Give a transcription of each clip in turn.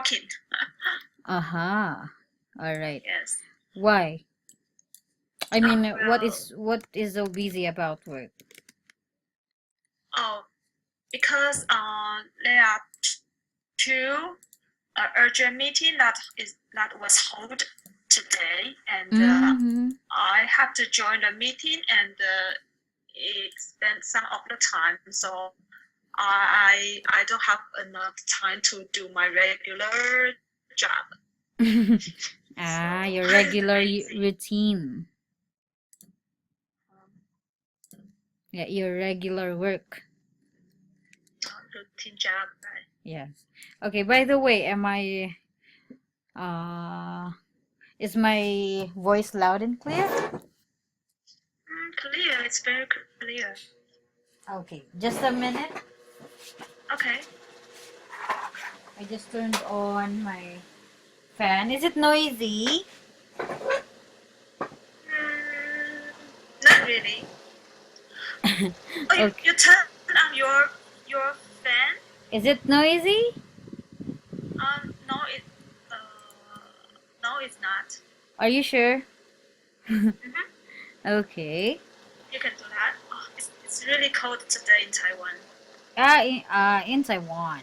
working. Uh-huh. All right. Yes. Why? I mean, Well, what is so busy about work? oh, because there are two urgent meeting that was held today, and Mm-hmm. I have to join the meeting, and it spent some of the time, so I don't have enough time to do my regular job. Ah, So your I'm regular lazy. routine. Um, Yeah, your regular work. routine job, right? Yes. Okay, by the way, is my voice loud and clear? Clear. It's very clear. Okay, just a minute. Okay. I just turned on my fan. Is it noisy? Not really. Oh, Okay. you turn on your fan? Is it noisy? No, no, it's not. Are you sure? Mm-hmm. Okay. You can do that. Oh, it's really cold today in Taiwan. In Taiwan.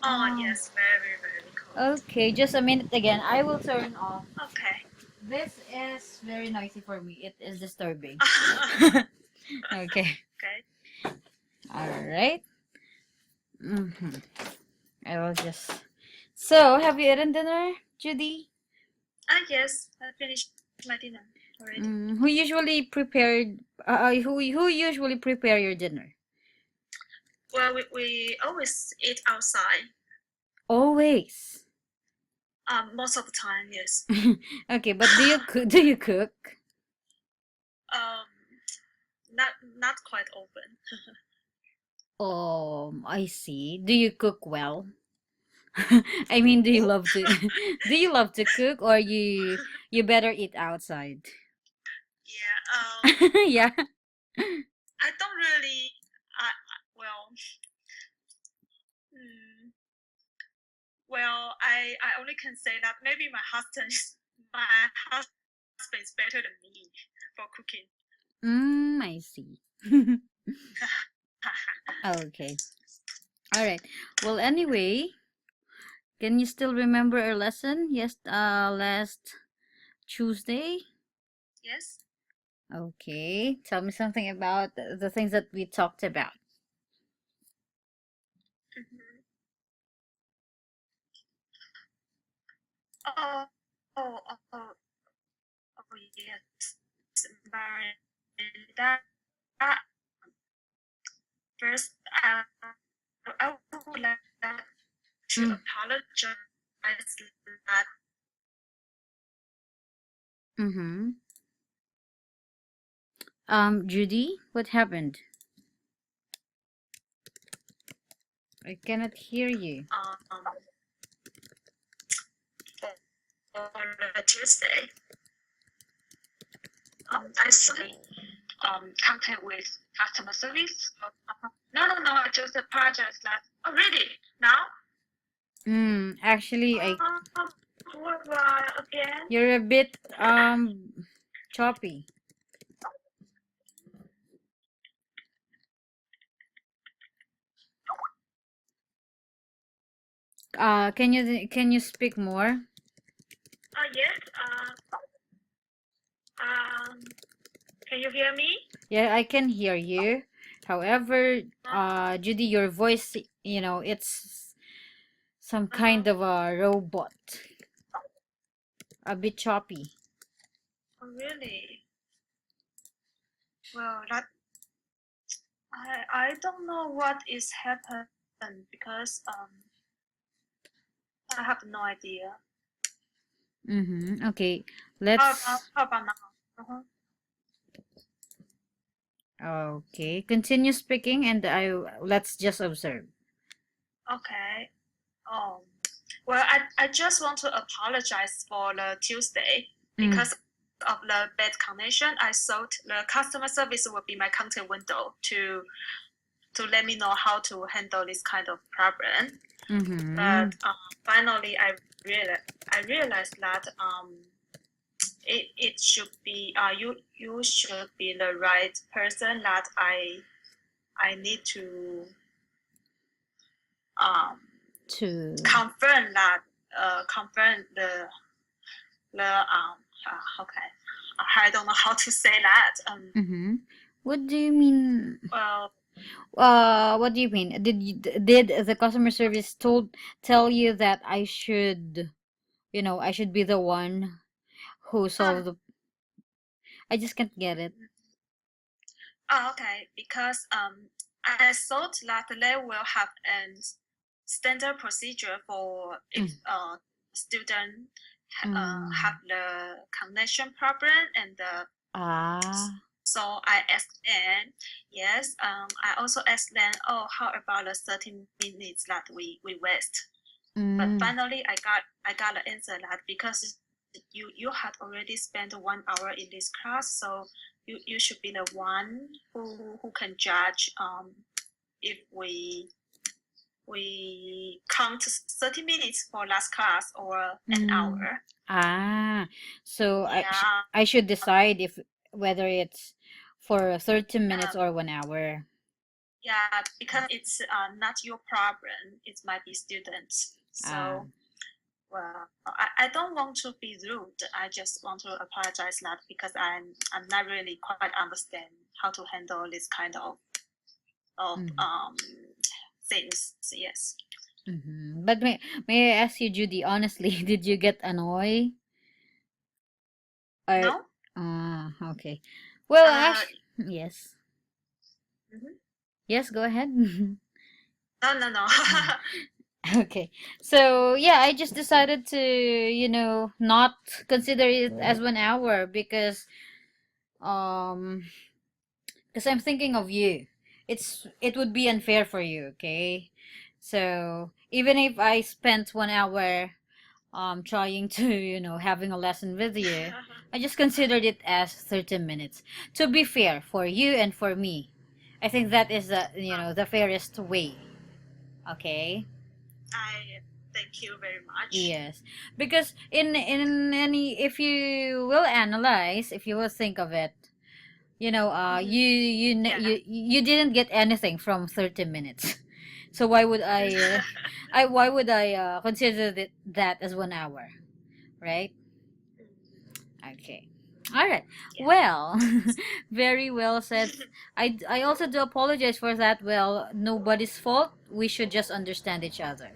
Oh, Oh, yes, very, very cold. okay. Just a minute again. I will turn off. Okay. This is very noisy for me. It is disturbing. Okay. Okay. All right. I will just. So, have you eaten dinner, Judy? Yes, I finished my dinner already. Who usually prepared? Who usually prepare your dinner? Well, we always eat outside. Always. Most of the time, yes. Okay, but do you cook? Do you cook? um, not quite often. I see. Do you cook well? I mean, do you Oh, love to do you love to cook or you better eat outside? yeah. Yeah. I don't really. Well, mm, well, I only can say that maybe my husband is better than me for cooking. I see. Okay. All right. Well, anyway, can you still remember our lesson? Yes, last Tuesday. Yes. Okay. Tell me something about the things that we talked about. Mm-hmm. Oh, oh, oh, oh, oh, yes. But that first, I would like to Mm. apologize that Mm-hmm. Judy, what happened? I cannot hear you. on Tuesday, I saw contact with customer service. No. I just apologize that. Oh, really? Now? Actually, What again? you're a bit choppy. Can you speak more? Yes. Can you hear me? Yeah, I can hear you. However, Uh, Judy, your voice, it's some uh-huh. kind of a robot, a bit choppy. Oh, really? Well, that I don't know what is happened because I have no idea. Okay, How about now? Uh-huh. okay, continue speaking and let's just observe. Okay. Um, well, I just want to apologize for the Tuesday Mm, because of the bad connection. I thought the customer service would be my contact window to let me know how to handle this kind of problem. Mm-hmm. But finally, I realized that it should be you should be the right person that I need to To confirm that confirm the okay, I don't know how to say that mm-hmm. What do you mean? well What do you mean? Did the customer service tell you that I should, I should be the one who solved the? I just can't get it. okay, because I thought that they will have a standard procedure for if student have the connection problem and so I asked them, yes, I also asked them, oh, how about the 30 minutes that we waste? But finally, I got the answer that because you had already spent 1 hour in this class, so you should be the one who can judge if we count 30 minutes for last class or an hour. So Yeah. I should decide if whether it's for 30 minutes or 1 hour. Yeah, because it's not your problem. It might be students. So, well, I don't want to be rude. I just want to apologize that because I'm not really quite understand how to handle this kind of things. Yes. But may I ask you, Judy, honestly, did you get annoyed? Or okay. Well, yes. Yes, go ahead. No. Okay. So, yeah, I just decided to, not consider it as 1 hour because because I'm thinking of you. It would be unfair for you, okay? So, even if I spent 1 hour trying to, having a lesson with you, I just considered it as 30 minutes. To be fair for you and for me. I think that is the fairest way. Okay? I thank you very much. Yes. Because in any if you will analyze, if you will think of it, you didn't get anything from 30 minutes. So why would I consider that as 1 hour, right? Okay. All right. Yeah. Well, very well said. I also do apologize for that. Well, nobody's fault. We should just understand each other.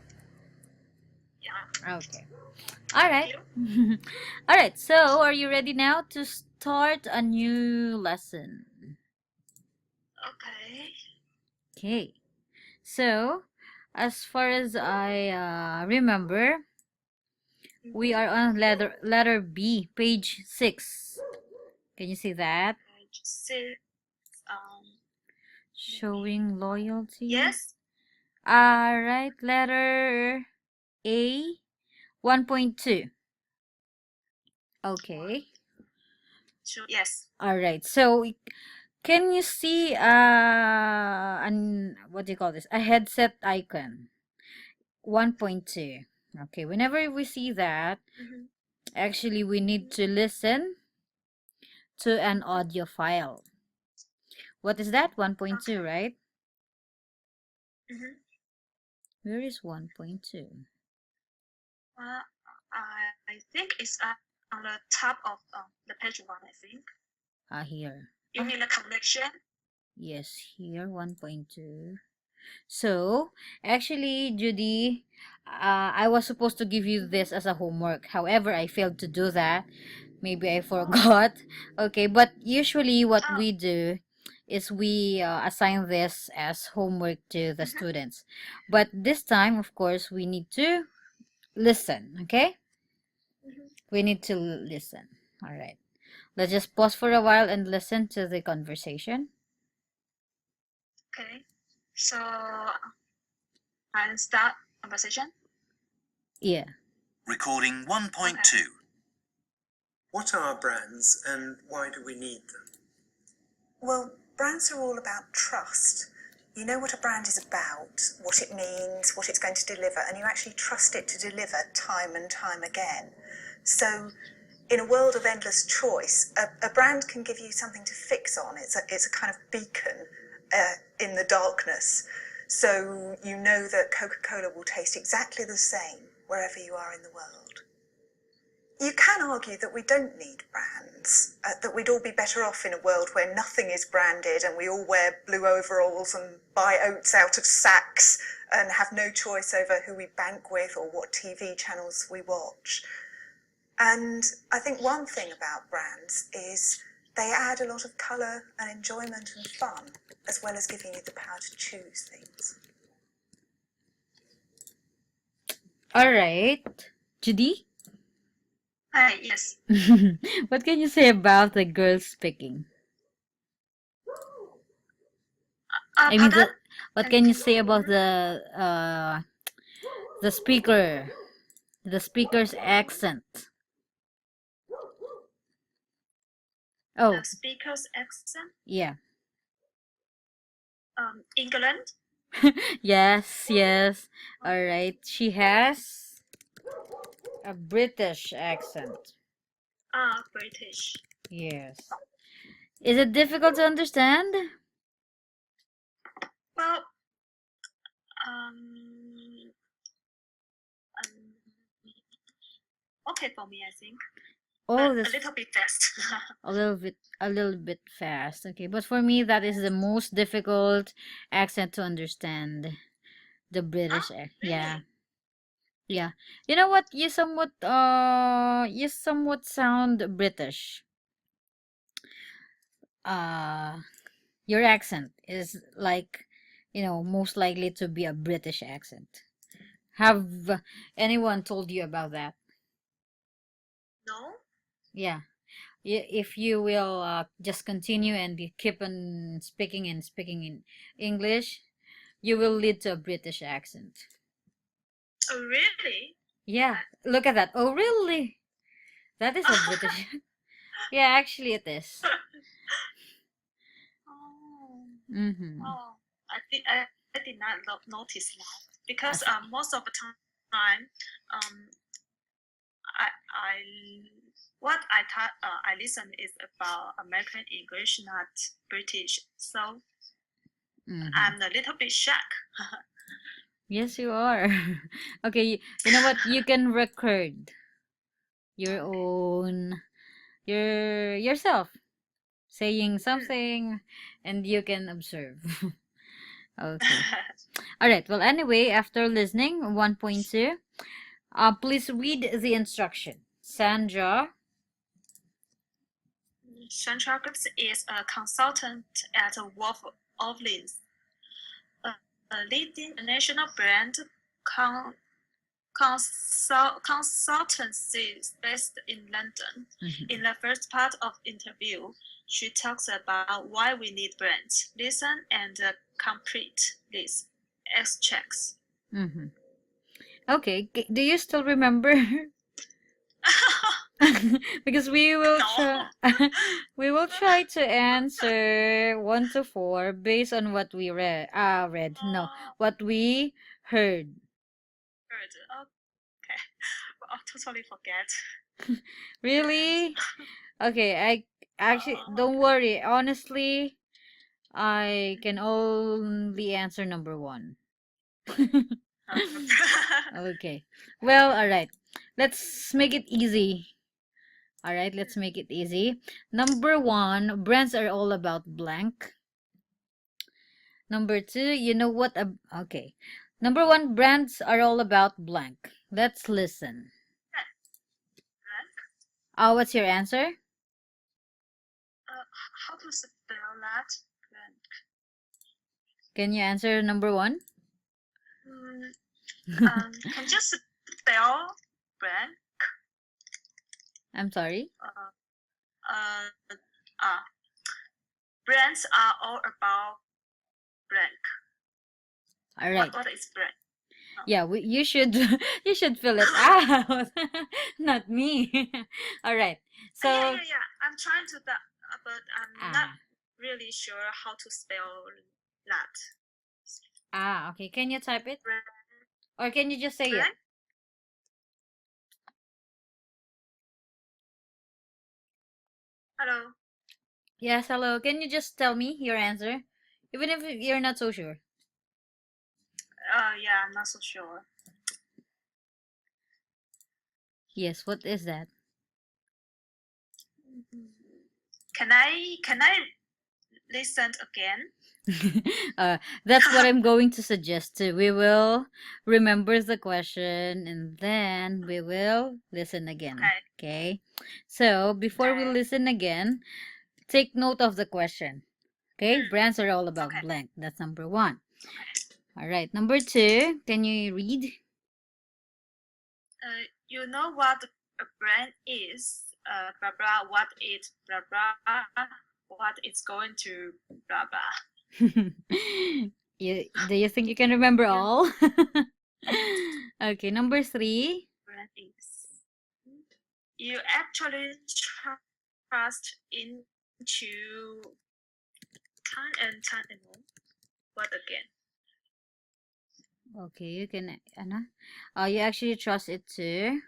Yeah. Okay. All right. All right. So, are you ready now to start a new lesson? Okay. Okay. So, as far as I remember, we are on letter B, page 6. Can you see that? Page 6. Showing loyalty. Yes. All right. Letter A, 1.2. Okay. Yes. All right. So, can you see what do you call this? A headset icon. 1.2. Okay, whenever we see that, actually we need to listen to an audio file. What is that? 1.2, right? Where is 1.2? I think it's on the top of the page 1, I think. Here. You mean the connection? Yes, here 1.2. So, actually, Judy, I was supposed to give you this as a homework. However, I failed to do that. Maybe I forgot. Okay, but usually what we do is we assign this as homework to the students. But this time, of course, we need to listen, okay? We need to listen. All right. Let's just pause for a while and listen to the conversation. Okay. So, I'll start conversation. Yeah. Recording 1.2. Okay. What are brands and why do we need them? Well, brands are all about trust. You know what a brand is about, what it means, what it's going to deliver, and you actually trust it to deliver time and time again. So in a world of endless choice, a brand can give you something to fix on. It's a kind of beacon in the darkness. So you know that Coca-Cola will taste exactly the same wherever you are in the world. You can argue that we don't need brands, that we'd all be better off in a world where nothing is branded and we all wear blue overalls and buy oats out of sacks and have no choice over who we bank with or what TV channels we watch. And I think one thing about brands is they add a lot of colour and enjoyment and fun, as well as giving you the power to choose things. All right. Judy? Hi, yes. What can you say about the girls speaking? I mean, Pardon? what can you say about the speaker, the speaker's accent? Oh, The speaker's accent? yeah. England? Yes, yes. All right. She has a British accent. British. Yes. Is it difficult to understand? Well, um, okay for me, I think. Oh, A that's little bit fast. a little bit fast. Okay, but for me that is the most difficult accent to understand. The British yeah. Really? Yeah. You know what? You somewhat sound British. Uh your accent is like, most likely to be a British accent. Have anyone told you about that? No? Yeah. If you will just continue and you keep on speaking and speaking in English, you will lead to a British accent. Oh, really? Yeah, look at that. Oh, really? That is a British. Yeah, actually it is. Oh, Mm-hmm. oh. I did not notice that because most of the time, I what I listen is about American English, not British. So I'm a little bit shocked. Yes, you are. Okay, you know what? You can record your own, yourself saying something, and you can observe. Okay. All right. Well, anyway, after listening, 1.2, please read the instruction. Sandra. Sandra Gibbs is a consultant at Wolf Ovlins, a leading national brand consultancy based in London. In the first part of the interview, she talks about why we need brands. Listen and complete this extracts. Okay. Do you still remember? Because we will No. we will try to answer 1 to 4 based on what we no, what we heard. Okay. I totally forget. Really? Okay, I actually don't worry. Honestly, I can only answer number 1. Okay. Well, all right. Let's make it easy. All right, let's make it easy. Number 1, brands are all about blank. Number 2, you know what? Okay. Number 1, brands are all about blank. Let's listen. What's your answer? How to spell that? Blank. Can you answer number 1? Can you spell blank? I'm sorry. Brands are all about blank. All right. What is blank? Yeah, you should you should fill it out. Not me. All right. So yeah. I'm trying to that, but I'm not really sure how to spell that. Ah, okay. Can you type it? Brand. Or can you just say it? Brand? Hello. Yes, hello. Can you just tell me your answer? Even if you're not so sure. Yeah, I'm not so sure. Yes, what is that? Can I listen again? That's what I'm going to suggest too. We will remember the question and then we will listen again. Okay. Okay. So before we Okay. listen again, take note of the question. Okay. Mm. Brands are all about Okay. blank. That's number 1. All right. Number 2, can you read? You know what a brand is? Blah blah. What it blah blah. What it's going to blah blah. Do you think you can remember You all? Okay. Number 3. brand is. You actually trust into time and time and more. What again? Okay, you can, Anna. You actually trust it too.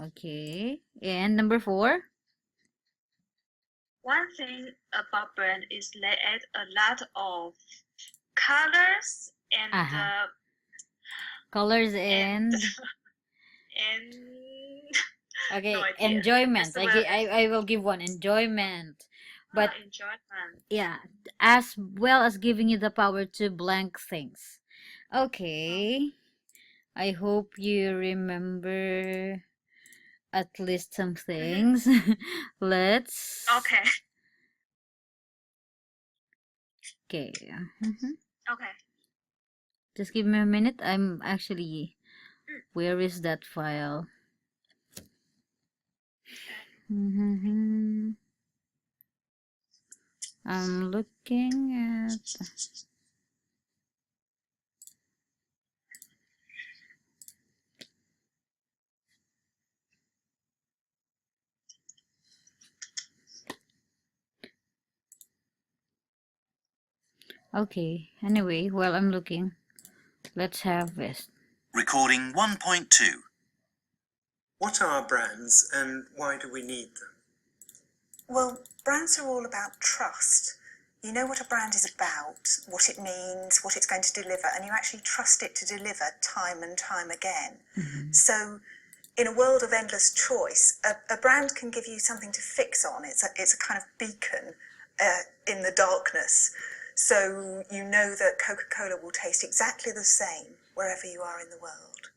Okay, and number 4. One thing about brand is they add a lot of colors and Aha. Colors and and and okay, no idea. enjoyment. That's the word. I will give one enjoyment, but Enjoyment. yeah, as well as giving you the power to blank things. Okay, I hope you remember at least some things. Let's. Okay. Okay. Okay. Just give me a minute. I'm actually. Where is that file? I'm looking at. Okay. Anyway, while I'm looking, let's have this. Recording 1.2. What are brands and why do we need them? Well, brands are all about trust. You know what a brand is about, what it means, what it's going to deliver, and you actually trust it to deliver time and time again. So in a world of endless choice, a brand can give you something to fix on. It's a kind of beacon in the darkness. So you know that Coca-Cola will taste exactly the same wherever you are in the world.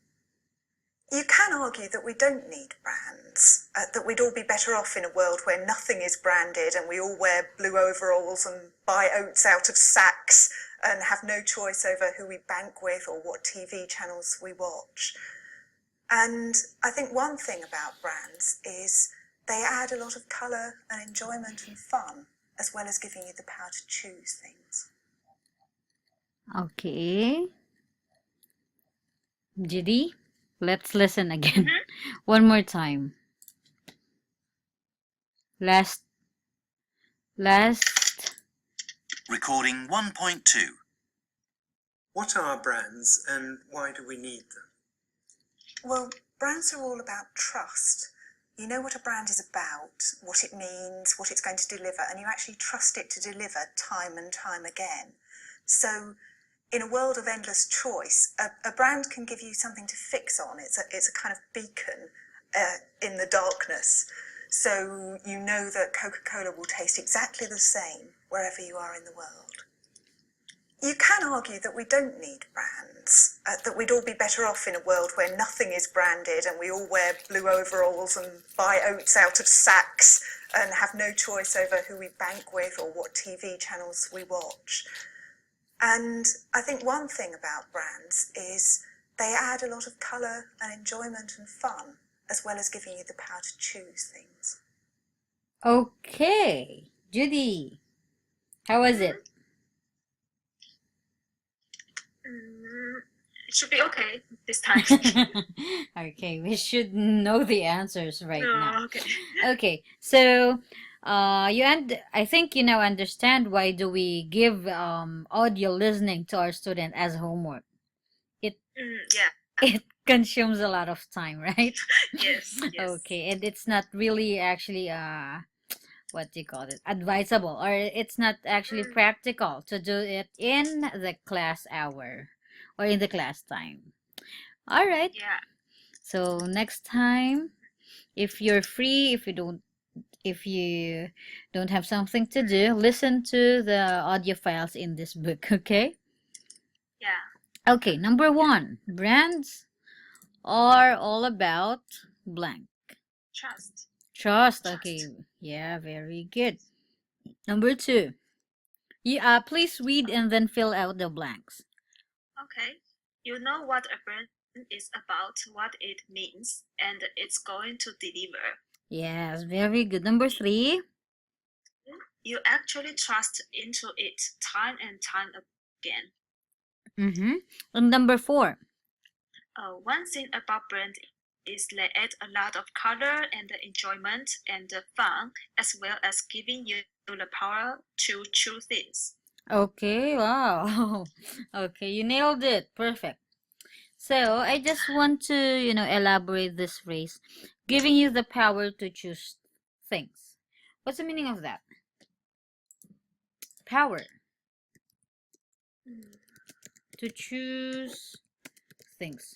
You can argue that we don't need brands, that we'd all be better off in a world where nothing is branded and we all wear blue overalls and buy oats out of sacks and have no choice over who we bank with or what TV channels we watch. And I think one thing about brands is they add a lot of colour and enjoyment and fun, as well as giving you the power to choose things. Okay. Judy, let's listen again. One more time. Last. Recording 1.2. What are brands and why do we need them? Well, brands are all about trust. You know what a brand is about, what it means, what it's going to deliver, and you actually trust it to deliver time and time again. So in a world of endless choice, a brand can give you something to fix on. It's a kind of beacon in the darkness. So you know that Coca-Cola will taste exactly the same wherever you are in the world. You can argue that we don't need brands, that we'd all be better off in a world where nothing is branded and we all wear blue overalls and buy oats out of sacks and have no choice over who we bank with or what TV channels we watch. And I think one thing about brands is they add a lot of colour and enjoyment and fun, as well as giving you the power to choose things. Okay. Judy, how was it? It should be okay this time. Okay, we should know the answers right now. Okay. Okay, so I think you now understand why do we give audio listening to our student as homework. Yeah. It consumes a lot of time, right? Yes. Yes. Okay, and it's not really actually what do you call it, advisable, or it's not actually Mm, practical to do it in the class hour or in the class time. All right. yeah. So next time, if you're free, if you don't have something to do, listen to the audio files in this book, okay? Yeah. Okay, number 1, brands are all about blank. Trust. Trust. Trust. Okay, yeah, very good. Number 2, please read and then fill out the blanks. Okay. You know what a brand is about, what it means, and it's going to deliver. Yes, very good. Number 3, You actually trust into it time and time again. and number 4, One thing about brand is they add a lot of color and enjoyment and fun, as well as giving you the power to choose things. okay, wow. Okay, you nailed it. Perfect. So I just want to, elaborate this phrase, giving you the power to choose things. What's the meaning of that? Power Mm. to choose things.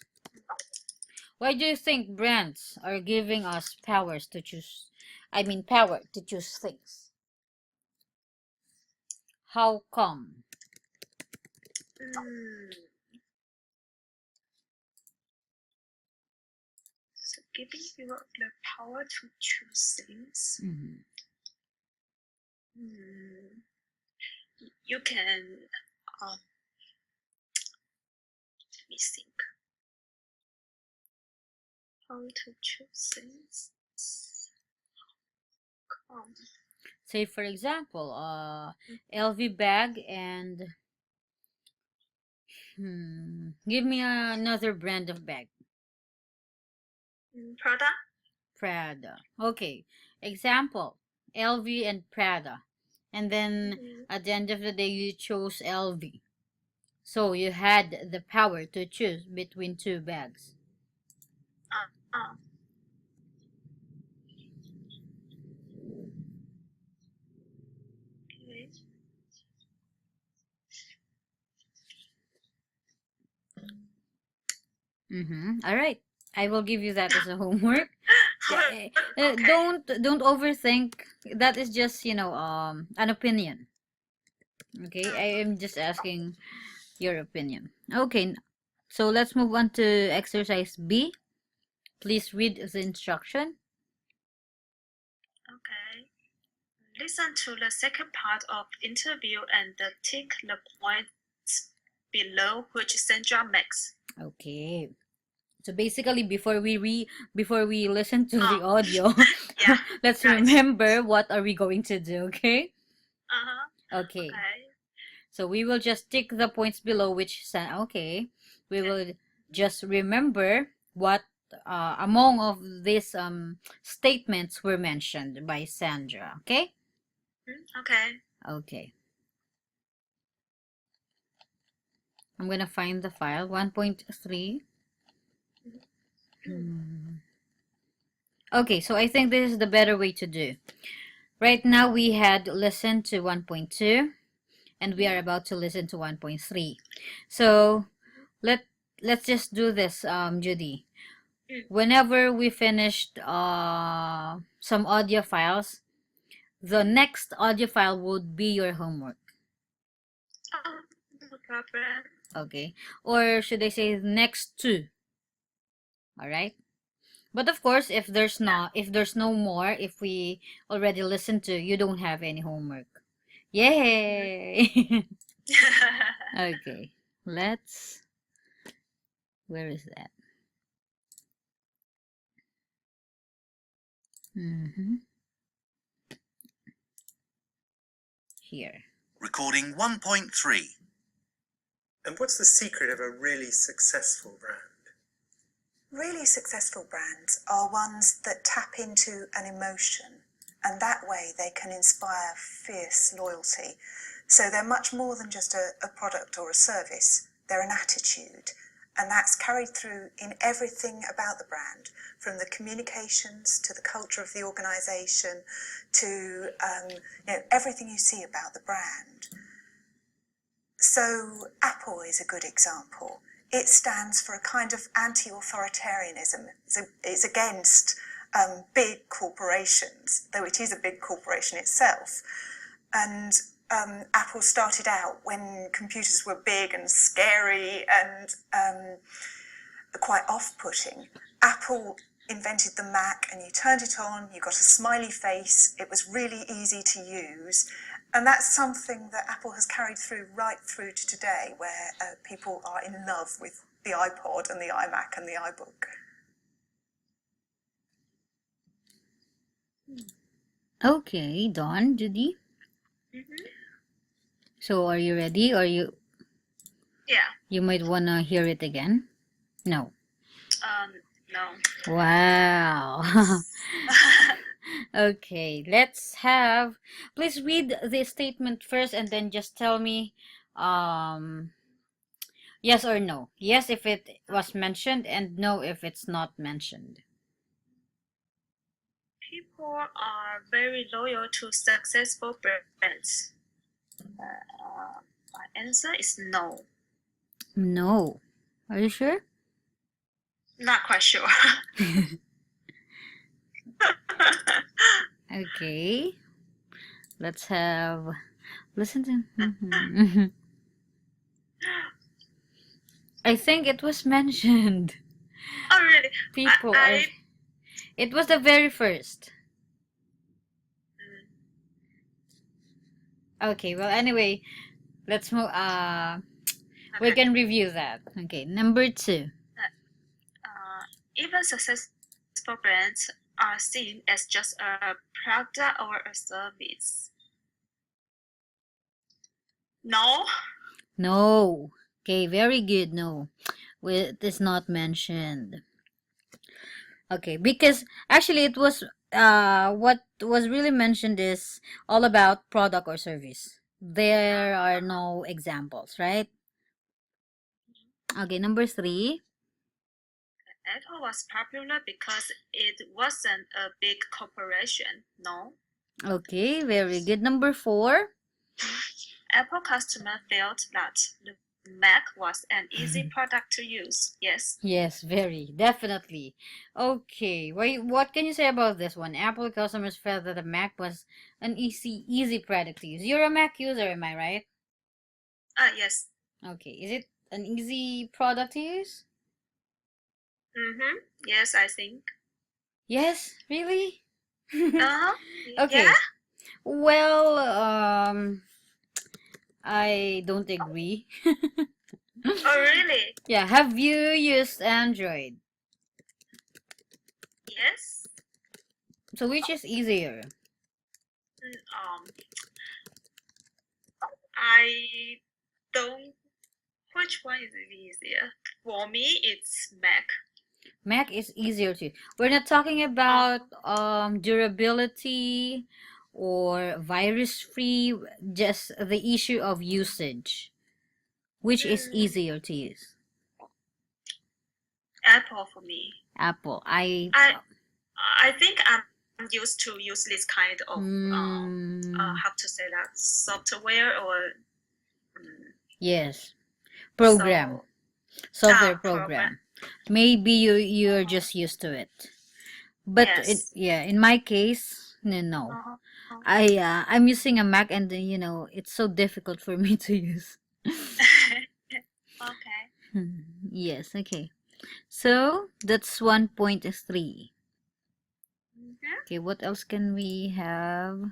Why do you think brands are giving us powers to choose? I mean, power to choose things. How come? Mm. So giving you the power to choose things. Mhm. Mm. You can let me think. How to choose things. Say, for example, LV bag and give me another brand of bag. Prada. Prada. Okay. Example, LV and Prada. And then Mm-hmm. at the end of the day, you chose LV. So you had the power to choose between 2 bags. Uh, okay. All right. I will give you that as a homework. Yeah. Okay. Don't overthink. That is just, an opinion. Okay? I am just asking your opinion. Okay. So let's move on to exercise B. Please read the instruction. Okay. Listen to the second part of interview and tick the points below which Sandra makes. Okay. So basically, before we listen to the audio, Yeah. let's Right. remember what are we going to do. Okay. Okay. Okay. So we will just tick the points below which okay. We will just remember what among of these statements were mentioned by Sandra. Okay. Okay. Okay. I'm gonna find the file 1.3. Okay, so I think this is the better way to do. Right now we had listened to 1.2 and we are about to listen to 1.3. So let's just do this, Judy. Whenever we finished some audio files, the next audio file would be your homework. Oh, no problem. Okay. Or should I say next two? All right. But of course, if there's no more, if we already listened to, you don't have any homework. Yay! Okay. Where is that? Here. Recording 1.3. And what's the secret of a really successful brand? Really successful brands are ones that tap into an emotion and that way they can inspire fierce loyalty. So they're much more than just a product or a service, they're an attitude. And that's carried through in everything about the brand, from the communications to the culture of the organisation to everything you see about the brand. So Apple is a good example. It stands for a kind of anti-authoritarianism. It's against big corporations, though it is a big corporation itself. And Apple started out when computers were big and scary and quite off-putting. Apple invented the Mac, and you turned it on, you got a smiley face, it was really easy to use, and that's something that Apple has carried through right through to today, where people are in love with the iPod and the iMac and the iBook. Okay, Dawn, Judy. Mm-hmm. So are you ready, or you might wanna hear it again? No. No. Wow. Okay, please read the statement first and then just tell me yes or no. Yes if it was mentioned, and no if it's not mentioned. People are very loyal to successful brands. My answer is no. No. Are you sure? Not quite sure. Okay. Let's listen to I think it was mentioned. Oh, really? People I- It was the very first. Okay, well anyway, let's move we Okay. can review that. Okay, number 2. Even successful brands are seen as just a product or a service. No. No. Okay, very good. No. It is not mentioned. Okay, because actually it was what was really mentioned is all about product or service. There are no examples, right? Okay, number 3. Apple was popular because it wasn't a big corporation. No. Okay, very good. Number 4. Apple customer felt that the Mac was an easy product to use. Yes. Yes, very definitely. Okay, what can you say about this one? Apple customers felt that the Mac was an easy product to use. You're a Mac user, am I right? Yes. Okay, is it an easy product to use? Mm-hmm. Yes, I think. Yes, really? Uh-huh. Okay. Yeah? Well, I don't agree. Oh, really? Yeah, have you used Android? Yes. So which is easier? I don't. Which one is easier? For me, it's Mac. Mac is easier to. We're not talking about durability or virus free, just the issue of usage. Which is easier to use? Apple for me. Apple. I think I'm used to use this kind of how to say that, software or Yes. Program. Software program. Maybe you're just used to it. But yes. in my case, no. Uh-huh. I'm using a Mac, and it's so difficult for me to use. Okay. Yes, okay. So that's 1.3. Okay, what else can we have?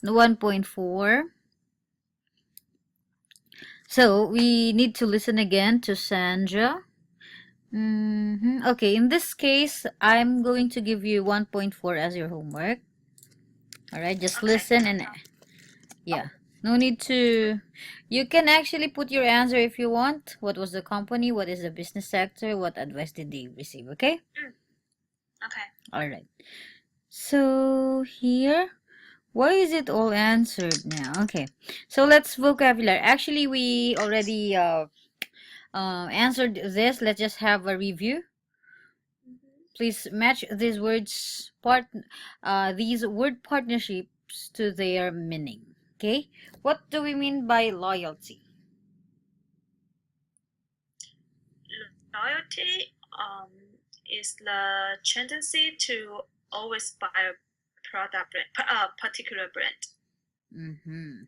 1.4. So we need to listen again to Sandra. Okay, in this case, I'm going to give you 1.4 as your homework. All right, just listen and yeah, no need to. You can actually put your answer if you want. What was the company? What is the business sector? What advice did they receive? Okay. Okay. All right. So here, Why is it all answered now? Okay, so let's vocabulary. Actually, we already answered this. Let's just have a review. Please match these these word partnerships to their meaning. Okay, what do we mean by loyalty? Loyalty is the tendency to always buy a particular brand. Mm-hmm.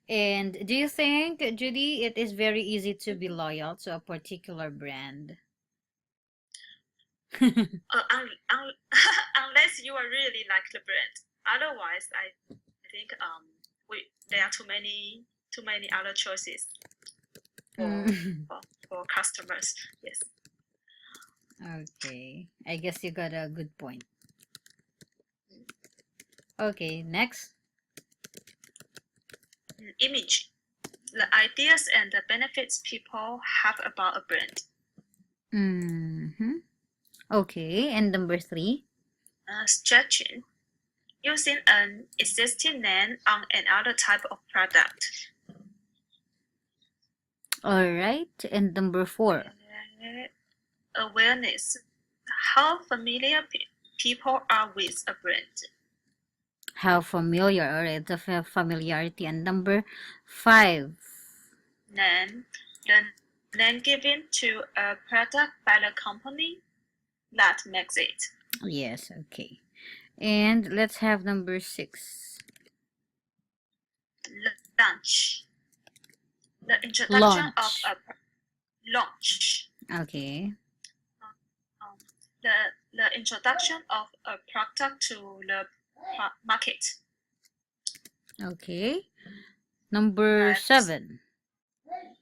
And do you think, Judy, it is very easy to be loyal to a particular brand? Unless you are really like the brand. Otherwise, I think there are too many other choices for customers. Yes. Okay, I guess you got a good point. Okay, next. Image. The ideas and the benefits people have about a brand. Mm-hmm. Okay, and number 3. Stretching. Using an existing name on another type of product. All right, and number 4. Awareness. How familiar people are with a brand. How familiar, all right, the familiarity. And number 5. Name. The name given to a product by the company that makes it. Yes, okay. And let's have number 6. Launch. The introduction of a launch. Okay. The introduction of a product to the market. Okay. Number 7.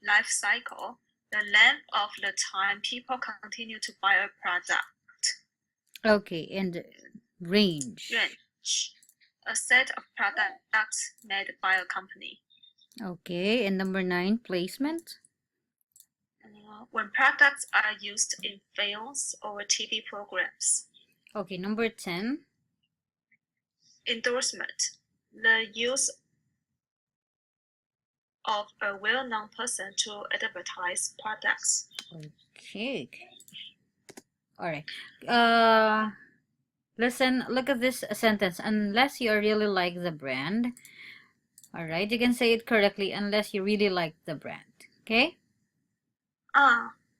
Life cycle. The length of the time people continue to buy a product. Okay, and range. Range. A set of products made by a company. Okay, and number 9, placement. When products are used in films or TV programs. Okay, number 10. Endorsement. The use of a well-known person to advertise products. Okay. All right. Listen, look at this sentence. Unless you really like the brand. All right, you can say it correctly. Unless you really like the brand. Okay?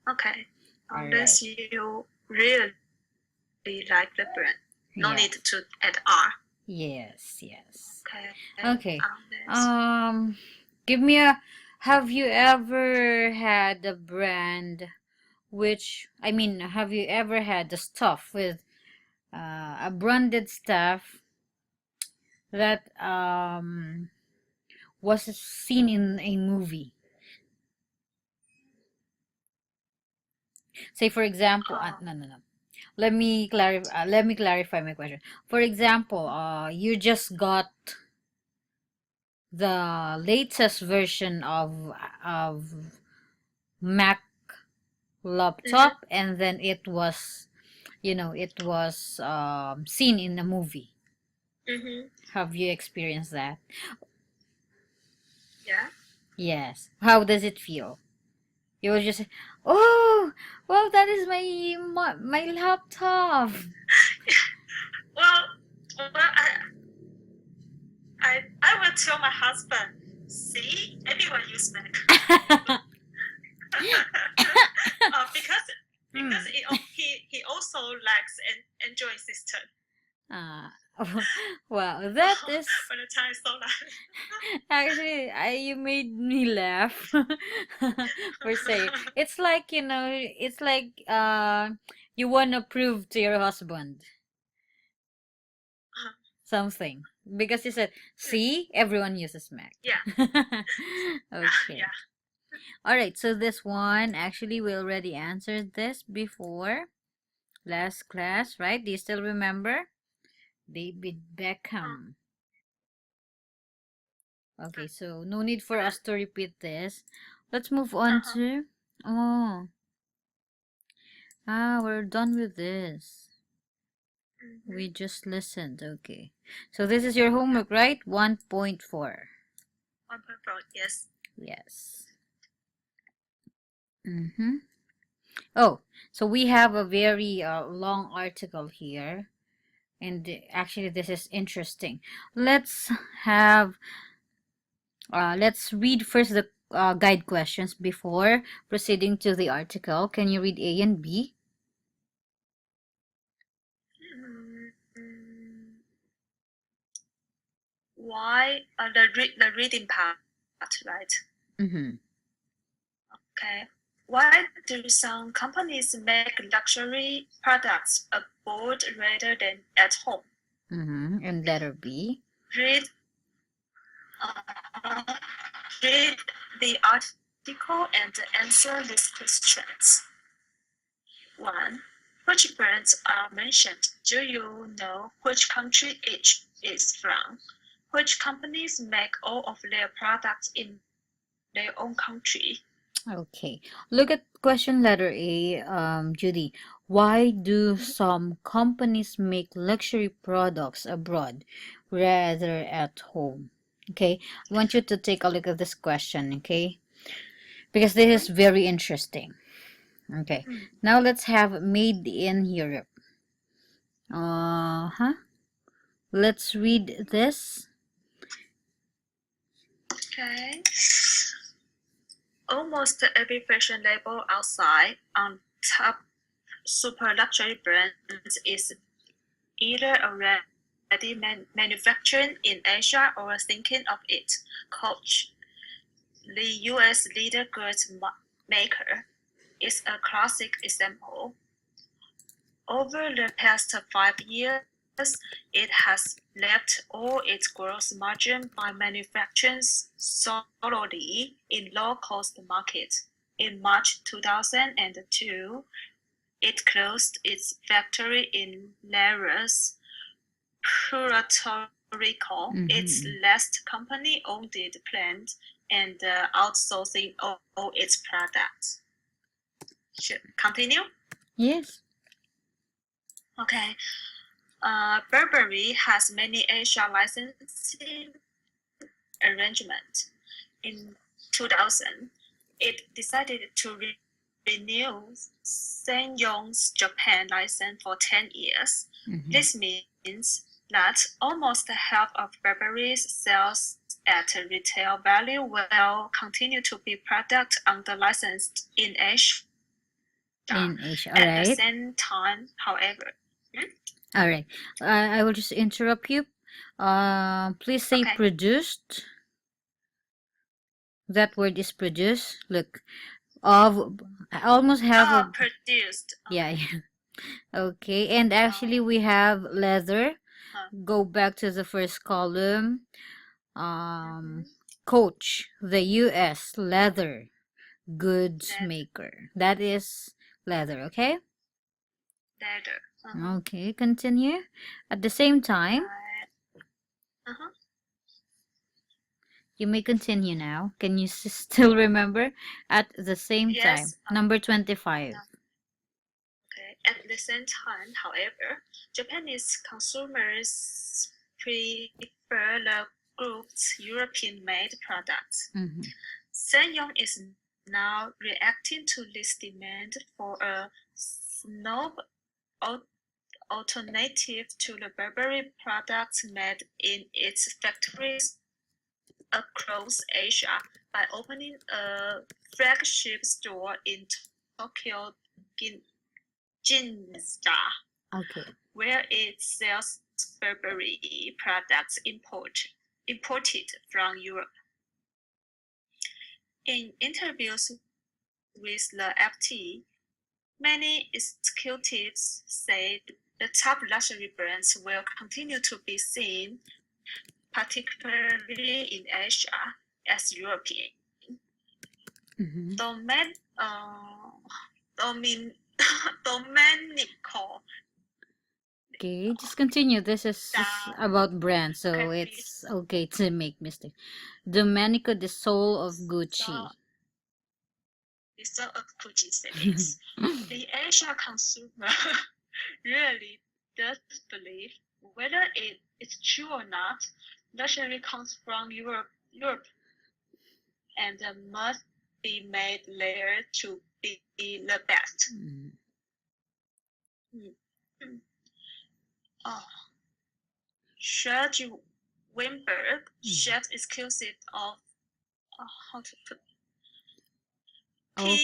Okay. All Unless you really like the brand. No need to add R. Yes, yes. Okay. Okay. Give me a. Have you ever had a brand have you ever had the stuff with a branded stuff that was seen in a movie? Say for example, no. Let me clarify my question. For example, you just got the latest version of Mac laptop, and then it was seen in a movie. Have you experienced that? Yeah. Yes. How does it feel? You will just say, "Oh, well, that is my laptop." Well, I will tell my husband. See, everyone use Mac. because he also likes an Android system. Well, that is When the time is so long. actually, you made me laugh for saying it's like you wanna prove to your husband something because you said, "See, everyone uses Mac." Yeah. Okay. Yeah. All right. So this one actually we already answered this before last class, right? Do you still remember? David Beckham. Okay, so no need for us to repeat this. Let's move on to we're done with this. We just listened. Okay. So this is your homework, right? 1.4. 1.4, yes. Yes. Oh, so we have a very long article here. And actually, this is interesting. Let's read first the guide questions before proceeding to the article. Can you read A and B? Why the reading part, right? Okay. Why do some companies make luxury products abroad rather than at home? And letter B. Read, read the article and answer these questions. 1. Which brands are mentioned? Do you know which country each is from? Which companies make all of their products in their own country? Okay. Look at question letter A, Judy. Why do some companies make luxury products abroad rather at home? Okay. I want you to take a look at this question, okay? Because this is very interesting. Okay. Now let's have made in Europe. Let's read this. Okay. Almost every fashion label outside on top super luxury brands is either already manufactured in Asia or thinking of it. Coach, the US leader goods maker, is a classic example. Over the past 5 years, it has left all its gross margin by manufacturing solely in low-cost markets. In March 2002, it closed its factory in Lares, Puerto Rico. Its last company-owned plant and outsourcing all its products. Should continue? Yes. Okay. Burberry has many Asia licensing arrangements. In 2000, it decided to renew Sanyong's Japan license for 10 years. This means that almost half of Burberry's sales at retail value will continue to be product under license in Asia. In Asia, all At right. the same time, however, all right. I will just interrupt you. Please say Okay. produced. That word is produced. Look, I almost have produced. yeah. Okay, and actually we have leather. Go back to the first column. Coach, the U.S. leather goods maker. That is leather. Okay. Leather. Okay, continue. At the same time, you may continue now. Can you still remember? At the same time, number 25. Okay. At the same time, however, Japanese consumers prefer the group's European-made products. Sanyong is now reacting to this demand for a snob alternative to the Burberry products made in its factories across Asia by opening a flagship store in Tokyo, Ginza, where it sells Burberry products imported from Europe. In interviews with the FT, many executives said the top luxury brands will continue to be seen, particularly in Asia, as European. Domenico. Okay, just continue. This is about brands, so Okay, it's okay to make mistakes. Domenico, the soul of Gucci. The soul of Gucci says the Asia consumer really this belief, whether it is true or not, luxury comes from Europe and must be made later to be the best. Mm. Mm. Oh. Serge Weinberg, chef exclusive of how to put Oh,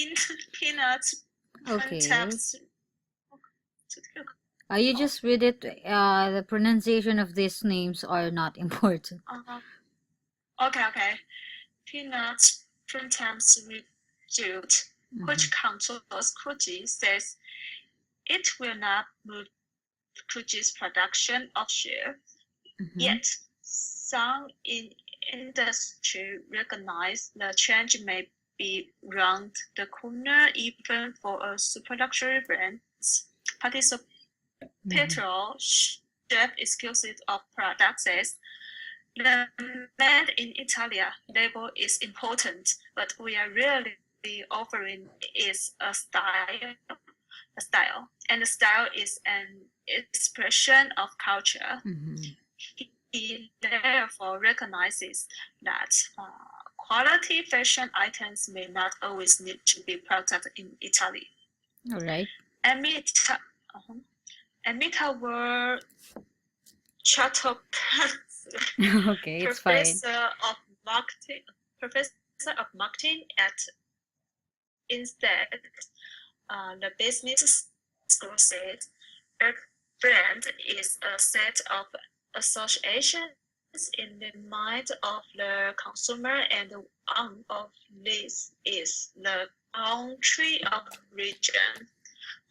peanuts, okay. taps. You just read it. The pronunciation of these names are not important. Okay. Peanuts, printemps reduced, which controls Fuji, says it will not move Fuji's production offshore. Yet, some in industry recognize the change may be round the corner even for a super luxury brand. Petrol, chef exclusive of products, says the made in Italia label is important, but we are really offering is a style, and the style is an expression of culture. He therefore recognizes that quality fashion items may not always need to be produced in Italy. All right. Amita were Chateau Okay, it's fine. Professor of marketing at instead the business school said a brand is a set of associations in the mind of the consumer, and one of these is the country of region.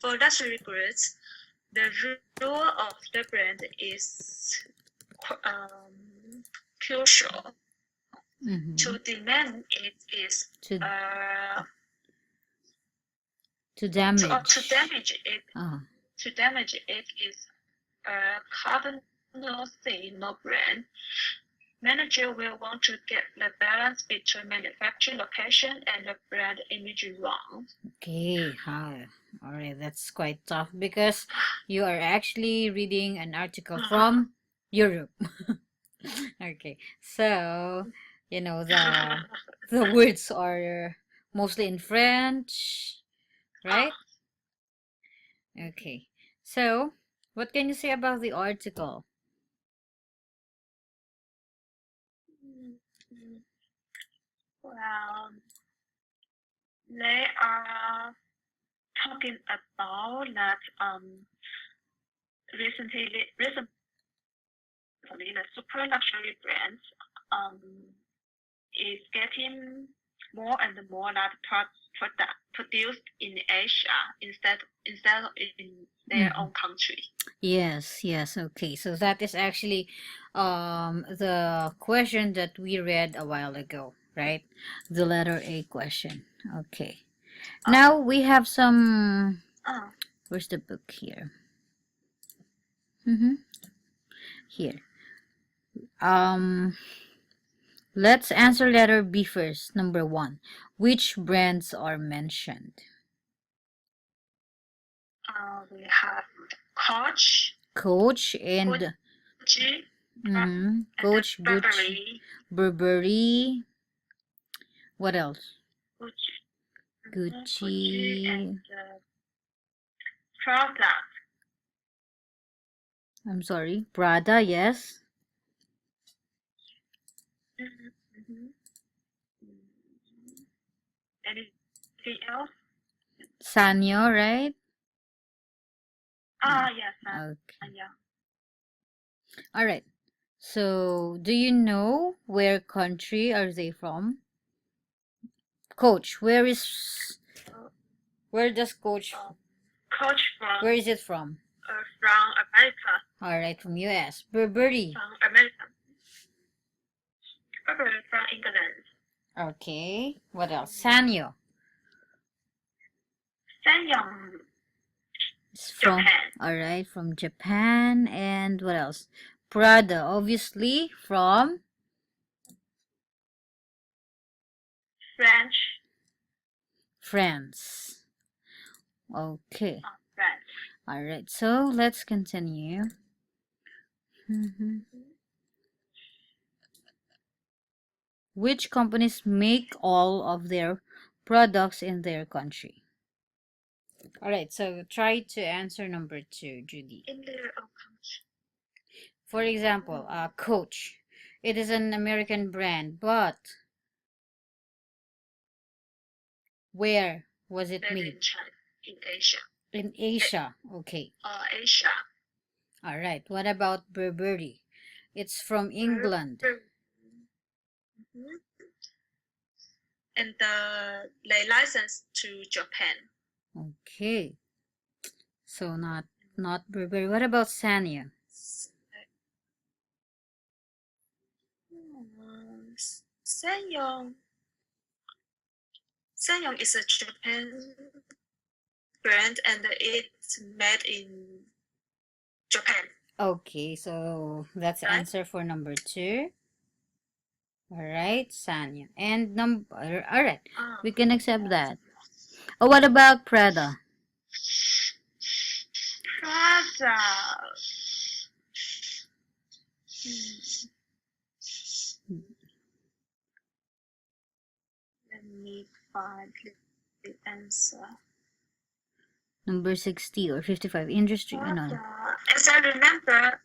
For luxury goods, the rule of the brand is crucial. To demand it is to damage. To damage it. To damage it is a cardinal sin. No brand manager will want to get the balance between manufacturing location and the brand image wrong. Okay, all right, that's quite tough because you are actually reading an article from Europe. Okay, so you know the words are mostly in French, right? Okay, so what can you say about the article? Well, they are talking about that recently the super luxury brands is getting more and more that product produced in Asia instead of in their own country. Yes, okay. So that is actually the question that we read a while ago, right? The letter A question. Okay. Now we have some where's the book here? Here. Let's answer letter B first. Number 1. Which brands are mentioned? We have Coach and Gucci. Coach, Gucci, Burberry. What else? Gucci and Prada. I'm sorry, Prada. Yes. Anything else? Sanyo, right? Yes. Okay. Yeah. All right. So, do you know where country are they from? Coach, where does Coach? Coach from. Where is it from? From America. All right, from US. Burberry. From America. Burberry from England. Okay. What else? Sanyo. Sanyo. From Japan. All right, from Japan. And what else? Prada, obviously from France. Okay. France. All right, so let's continue. Which companies make all of their products in their country? All right, so try to answer number 2, Judy. In their own country. For example, Coach. It is an American brand, but where was it Made in made? China, in Asia. In Asia. Okay. Asia. All right. What about Burberry? It's from England. Mhm. And they licensed to Japan. Okay. So not Burberry. What about Sanya? Sanyong. Sanyong is a Japan brand and it's made in Japan. Okay, so that's the Right. answer for number 2. All right, Sanya. And number. All right, we can accept that. Oh, what about Prada? Prada. Let me find the answer. Number 60 or 55 industry. I know. Prada. As I remember,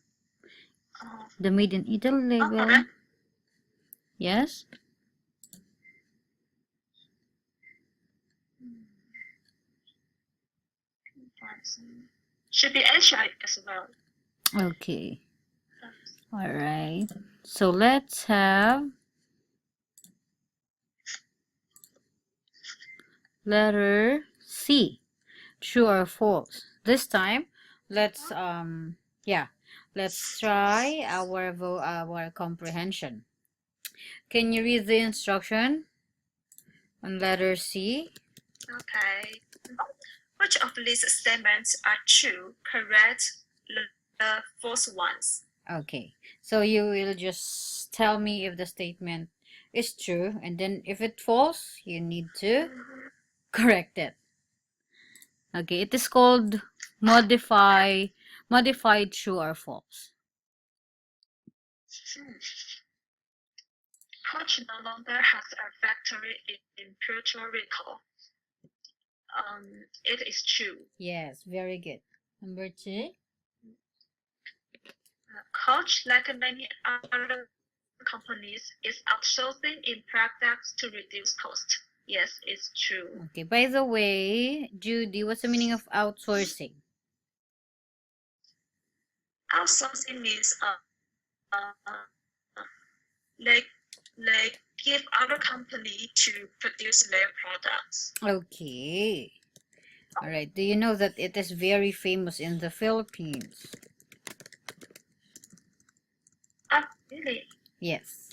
The Made in Italy label. okay. Yes? Should be Asia as well. Okay. All right. So let's have letter C. True or false? This time, let's let's try our comprehension. Can you read the instruction on letter C? Okay. Which of these statements are true, correct, the false ones? Okay. So you will just tell me if the statement is true, and then if it false, you need to correct it. Okay, it is called modified true or false. Coach no longer has a factory in Puerto Rico. It is true. Yes, very good. Number 2. Coach, like many other companies, is outsourcing in products to reduce cost. Yes, it's true. Okay, by the way, Judy, what's the meaning of outsourcing? Outsourcing means like give other company to produce their products. Okay. All right. Do you know that it is very famous in the Philippines? Really? Yes.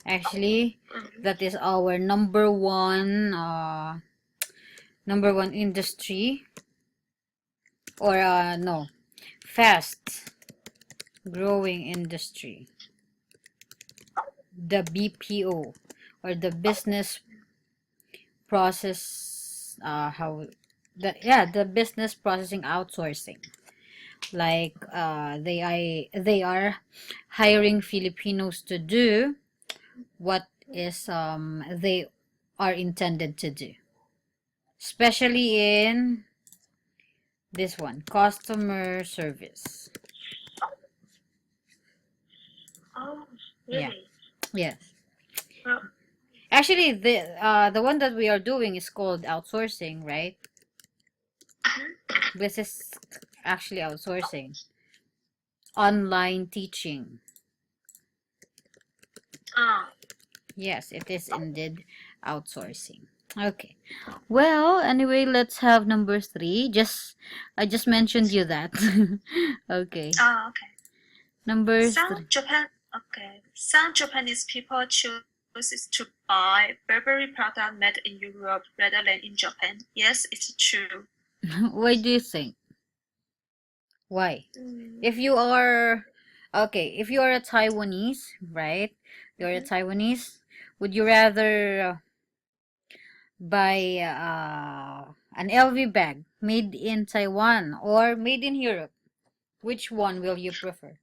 Actually, that is our number one industry, or no, fast growing industry. The BPO, or the business process the business processing outsourcing. Like they are hiring Filipinos to do what is they are intended to do, especially in this one, customer service. Oh, really? Yes. Well, Actually, the one that we are doing is called outsourcing, right? This is actually outsourcing. Online teaching. Yes, it is indeed outsourcing. Okay. Well, anyway, let's have number 3. I just mentioned you that. Okay. okay. Number 3. Some Japanese people choose to buy Burberry product made in Europe rather than in Japan. Yes, it's true. Why do you think? Why? If you are a Taiwanese, right? You're a Taiwanese. Would you rather buy an LV bag Made in Taiwan or made in Europe? Which one will you prefer?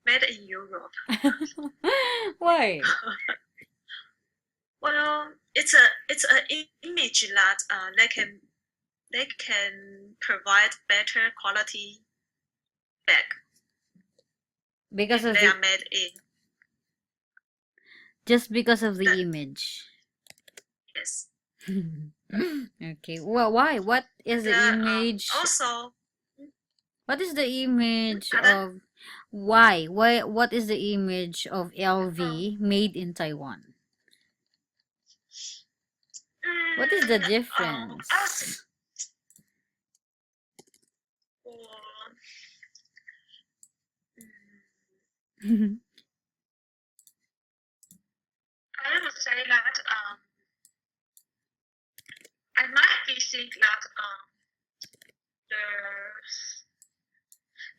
Made in Europe. Why? Well, it's a image that they can provide better quality bag Because if of they the are made in. just because of the The- image. Yes. Okay. Well, why? What is the image? Also, What is the image Pardon? of why? Why? What is the image of LV made in Taiwan? What is the difference? Also, I would say that I might be think that the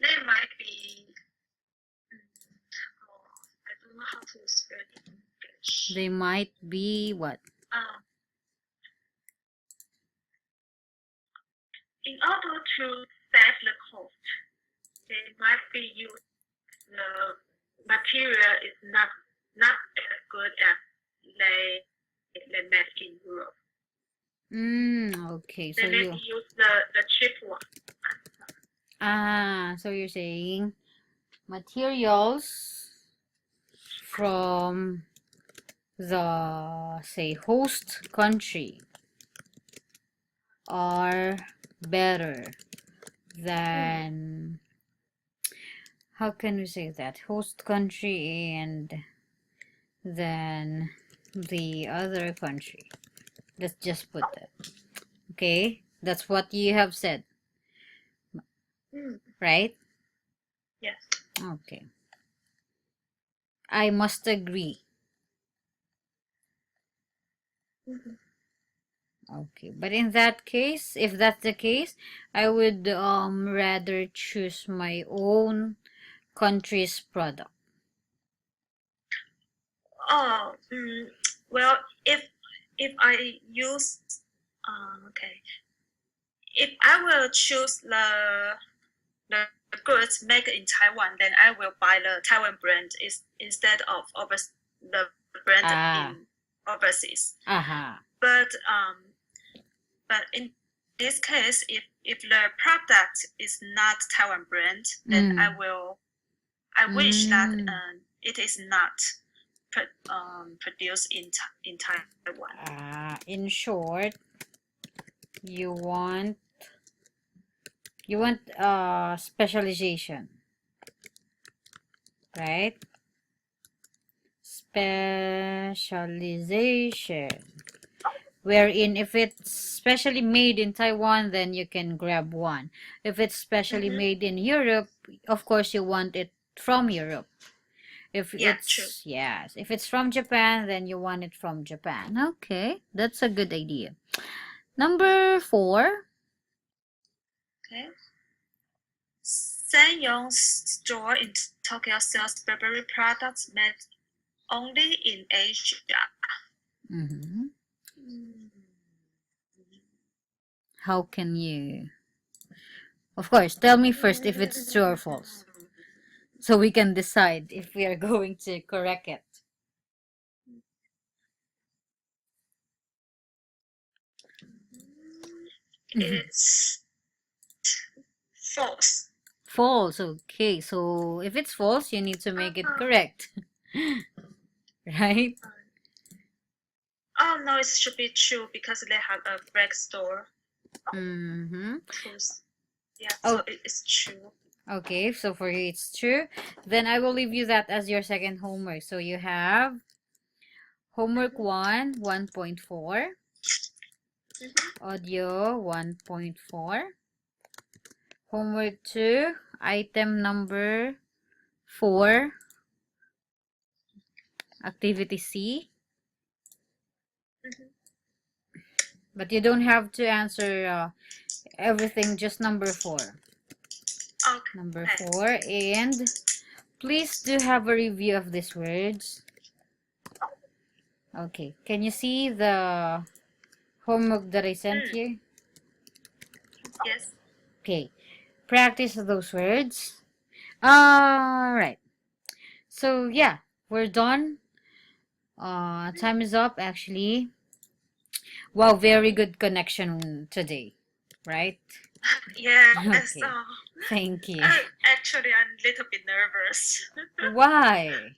they might be I don't know how to spell it in English. They might be what? In order to save the cost, they might be used the material is not as good as they made in Europe. Okay. So They maybe use the cheap one. so you're saying materials from the, say, host country are better than, how can we say that, host country and then the other country. Let's just put that. Okay, that's what you have said, right? Yes. Okay, I must agree. Okay, but in that case, if that's the case, I would rather choose my own country's product. Oh, well, if I use okay, if I will choose the goods made in Taiwan, then I will buy the Taiwan brand instead of the brand in overseas. But in this case, if the product is not Taiwan brand, then I wish that it is not produced in Taiwan. In short, you want specialization, right? Specialization, wherein if it's specially made in Taiwan, then you can grab one. If it's specially made in Europe, of course you want it from Europe. If if it's from Japan, then you want it from Japan. Okay, that's a good idea. Number 4. Okay. Sanyong store in Tokyo sells Burberry products made only in Asia. How can you? Of course, tell me first if it's true or false, so we can decide if we are going to correct it. It's false. False. Okay, so if it's false, you need to make it correct. Right? Oh no, it should be true because they have a brag store. Yeah, so it is true. Okay, so for you it's true. Then I will leave you that as your second homework. So you have homework 1, 1.4. Audio 1.4. Homework 2, item number 4. Activity C. But you don't have to answer everything, just number 4. Okay. Number 4. And please do have a review of these words. Okay. Can you see the homework that I sent you? Yes. Okay. Practice those words. All right. So yeah, we're done. Time is up actually. Wow, very good connection today, right? Yes. Okay. Thank you. Actually, I'm a little bit nervous. Why?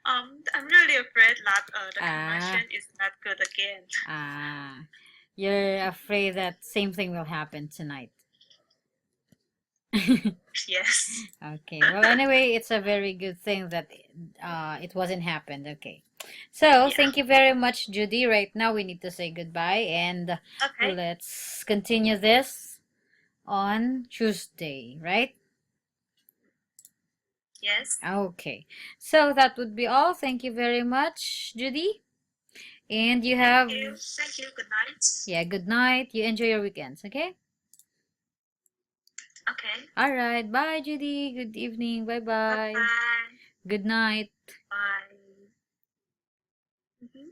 I'm really afraid that the Ah, connection is not good again. you're afraid that same thing will happen tonight. Yes. Okay. Well, anyway, it's a very good thing that it wasn't happened. Okay. So, Yeah. thank you very much, Judy. Right now, we need to say goodbye and Okay. let's continue this on Tuesday, right? Yes. Okay. So, that would be all. Thank you very much, Judy. And you have, Thank you. Thank you. Good night. yeah, good night. You enjoy your weekends, okay? Okay. All right. Bye, Judy. Good evening. Bye bye. Bye-bye. Good night. Bye. Mhm.